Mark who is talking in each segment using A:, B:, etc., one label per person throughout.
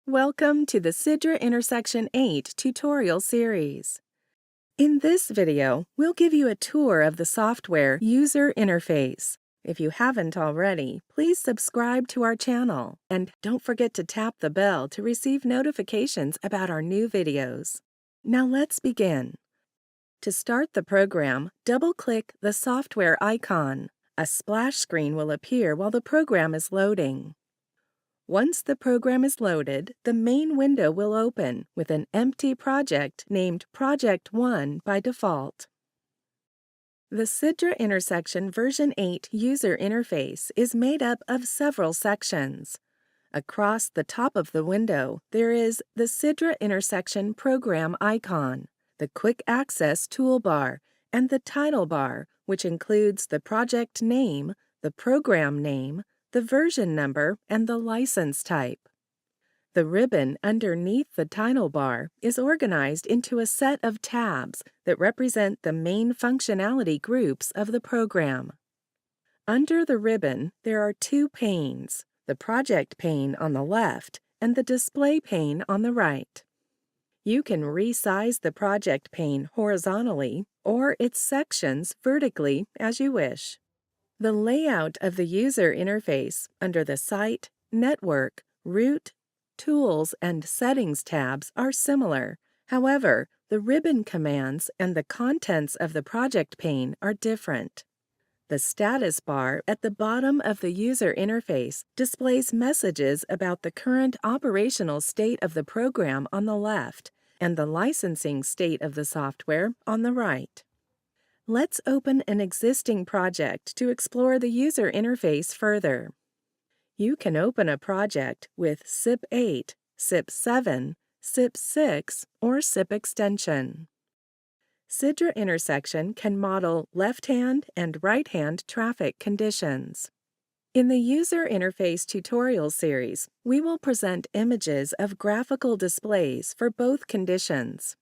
A: Welcome to the SIDRA Intersection 8 tutorial series. In this video, we'll give you a tour of the software user interface. If you haven't already, please subscribe to our channel and don't forget to tap the bell to receive notifications about our new videos. Now let's begin. To start the program, double-click the software icon. A splash screen will appear while the program is loading. Once the program is loaded, the main window will open with an empty project named Project 1 by default. The SIDRA Intersection version 8 user interface is made up of several sections. Across the top of the window, there is the SIDRA Intersection program icon, the Quick Access toolbar, and the title bar, which includes the project name, the program name, the version number, and the license type. The ribbon underneath the title bar is organized into a set of tabs that represent the main functionality groups of the program. Under the ribbon, there are two panes, the project pane on the left and the display pane on the right. You can resize the project pane horizontally or its sections vertically as you wish. The layout of the user interface under the Site, Network, Root, Tools, and Settings tabs are similar. However, the ribbon commands and the contents of the project pane are different. The status bar at the bottom of the user interface displays messages about the current operational state of the program on the left and the licensing state of the software on the right. Let's open an existing project to explore the user interface further. You can open a project with SI-8, SI-7, SI-6, or SIP extension. SIDRA Intersection can model left-hand and right-hand traffic conditions. In the User Interface tutorial series, we will present images of graphical displays for both conditions.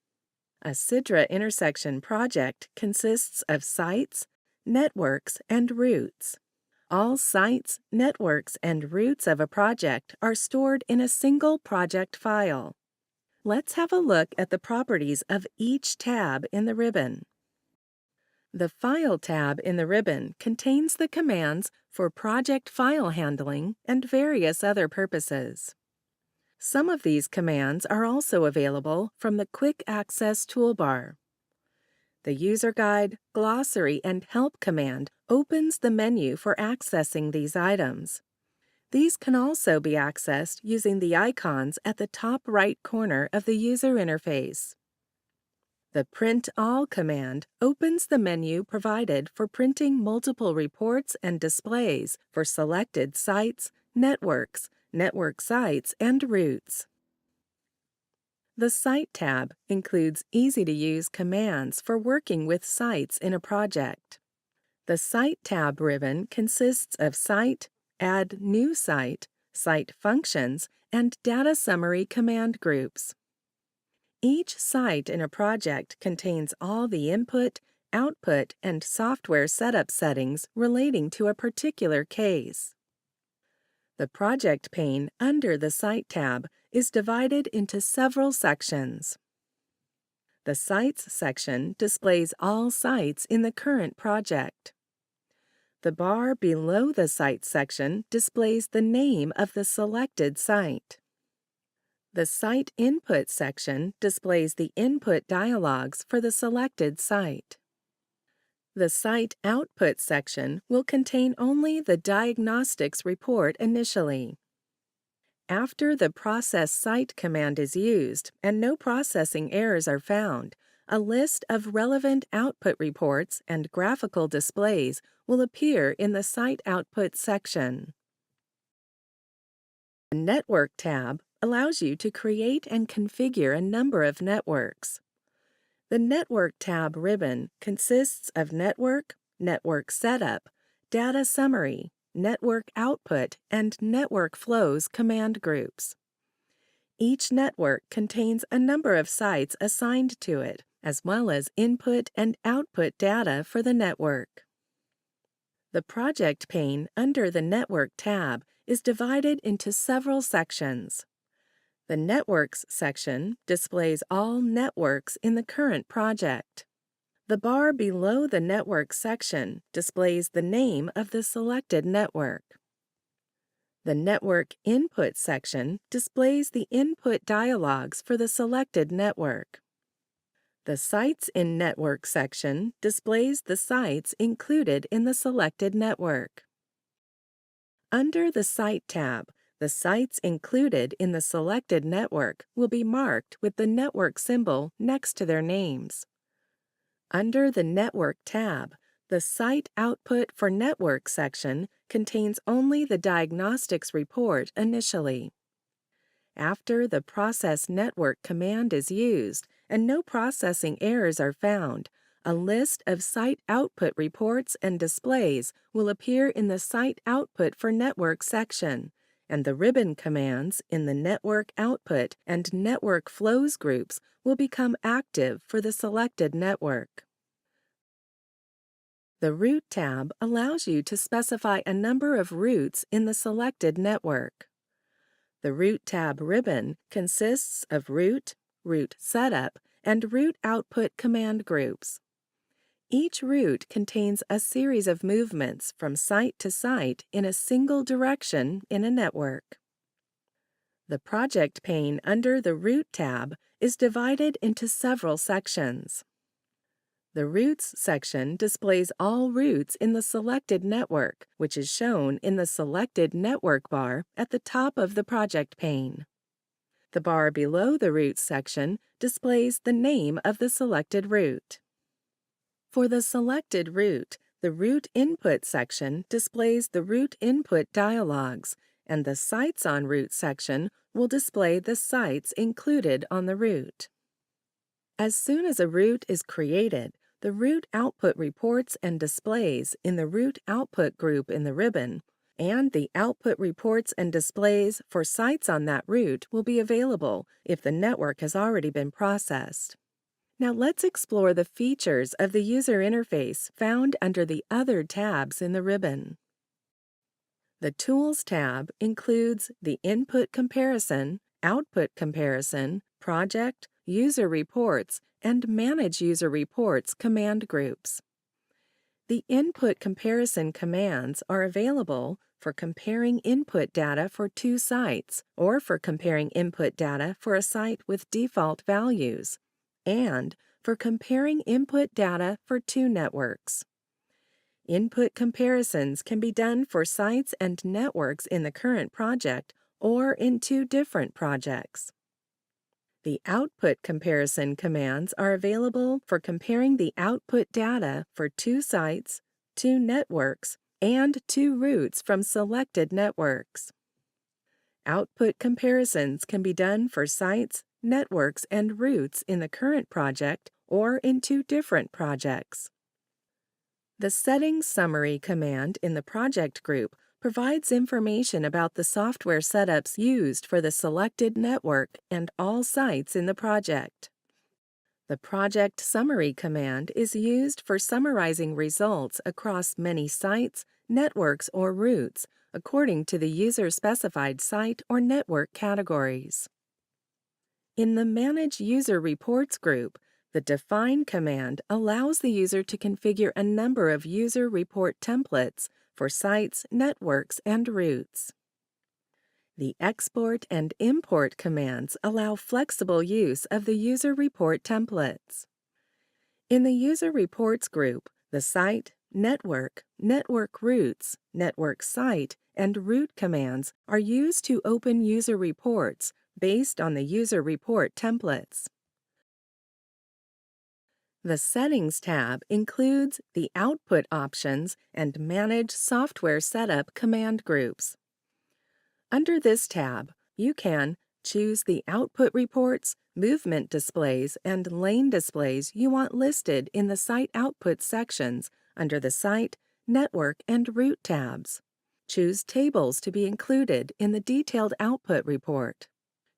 A: A SIDRA intersection project consists of sites, networks, and routes. All sites, networks, and routes of a project are stored in a single project file. Let's have a look at the properties of each tab in the ribbon. The File tab in the ribbon contains the commands for project file handling and various other purposes. Some of these commands are also available from the Quick Access toolbar. The User Guide, Glossary, and Help command opens the menu for accessing these items. These can also be accessed using the icons at the top right corner of the user interface. The Print All command opens the menu provided for printing multiple reports and displays for selected sites, networks, network sites, and routes. The Site tab includes easy-to-use commands for working with sites in a project. The Site tab ribbon consists of Site, Add New Site, Site Functions, and Data Summary command groups. Each site in a project contains all the input, output, and software setup settings relating to a particular case. The project pane under the Site tab is divided into several sections. The Sites section displays all sites in the current project. The bar below the Sites section displays the name of the selected site. The Site Input section displays the input dialogues for the selected site. The Site Output section will contain only the diagnostics report initially. After the Process Site command is used and no processing errors are found, a list of relevant output reports and graphical displays will appear in the Site Output section. The Network tab allows you to create and configure a number of networks. The Network tab ribbon consists of Network, Network Setup, Data Summary, Network Output, and Network Flows command groups. Each network contains a number of sites assigned to it, as well as input and output data for the network. The project pane under the Network tab is divided into several sections. The Networks section displays all networks in the current project. The bar below the Networks section displays the name of the selected network. The Network Input section displays the input dialogues for the selected network. The Sites in Network section displays the sites included in the selected network. Under the Site tab, the sites included in the selected network will be marked with the network symbol next to their names. Under the Network tab, the Site Output for Network section contains only the diagnostics report initially. After the Process Network command is used and no processing errors are found, a list of Site Output reports and displays will appear in the Site Output for Network section, and the ribbon commands in the Network Output and Network Flows groups will become active for the selected network. The Route tab allows you to specify a number of routes in the selected network. The Route tab ribbon consists of Route, Route Setup, and Route Output command groups. Each route contains a series of movements from site to site in a single direction in a network. The project pane under the Route tab is divided into several sections. The Routes section displays all routes in the selected network, which is shown in the Selected Network bar at the top of the project pane. The bar below the Routes section displays the name of the selected route. For the selected route, the Route Input section displays the route input dialogues, and the Sites on Route section will display the sites included on the route. As soon as a route is created, the route output reports and displays in the Route Output group in the ribbon, and the output reports and displays for sites on that route will be available if the network has already been processed. Now let's explore the features of the user interface found under the other tabs in the ribbon. The Tools tab includes the Input Comparison, Output Comparison, Project, User Reports, and Manage User Reports command groups. The Input Comparison commands are available for comparing input data for two sites or for comparing input data for a site with default values, and for comparing input data for two networks. Input comparisons can be done for sites and networks in the current project or in two different projects. The Output Comparison commands are available for comparing the output data for two sites, two networks, and two routes from selected networks. Output comparisons can be done for sites, networks, and routes in the current project or in two different projects. The Settings Summary command in the Project group provides information about the software setups used for the selected network and all sites in the project. The Project Summary command is used for summarizing results across many sites, networks, or routes according to the user-specified site or network categories. In the Manage User Reports group, the Define command allows the user to configure a number of user report templates for sites, networks, and routes. The Export and Import commands allow flexible use of the user report templates. In the User Reports group, the Site, Network, Network Routes, Network Site, and Route commands are used to open user reports based on the user report templates. The Settings tab includes the Output Options and Manage Software Setup command groups. Under this tab, you can choose the output reports, movement displays, and lane displays you want listed in the Site Output sections under the Site, Network, and Route tabs. Choose tables to be included in the detailed output report.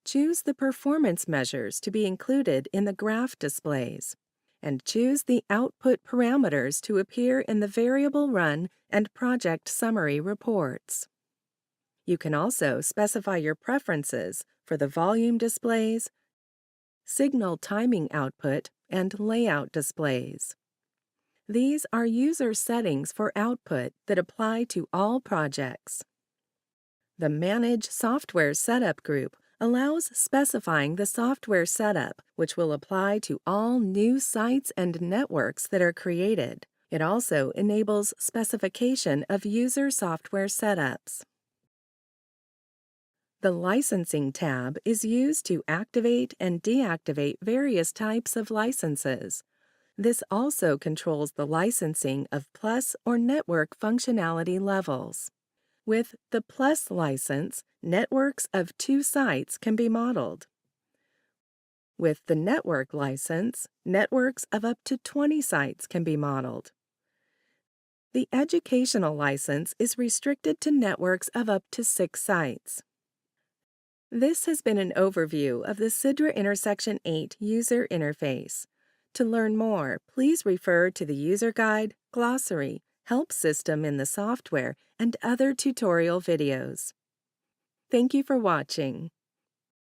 A: Choose the performance measures to be included in the graph displays. And choose the output parameters to appear in the variable run and project summary reports. You can also specify your preferences for the volume displays, signal timing output, and layout displays. These are user settings for output that apply to all projects. The Manage Software Setup group allows specifying the software setup, which will apply to all new sites and networks that are created. It also enables specification of user software setups. The Licensing tab is used to activate and deactivate various types of licenses. This also controls the licensing of Plus or Network functionality levels. With the Plus license, networks of 2 sites can be modeled. With the Network license, networks of up to 20 sites can be modeled. The Educational license is restricted to networks of up to 6 sites. This has been an overview of the SIDRA Intersection 8 user interface. To learn more, please refer to the user guide, glossary, help system in the software, and other tutorial videos. Thank you for watching.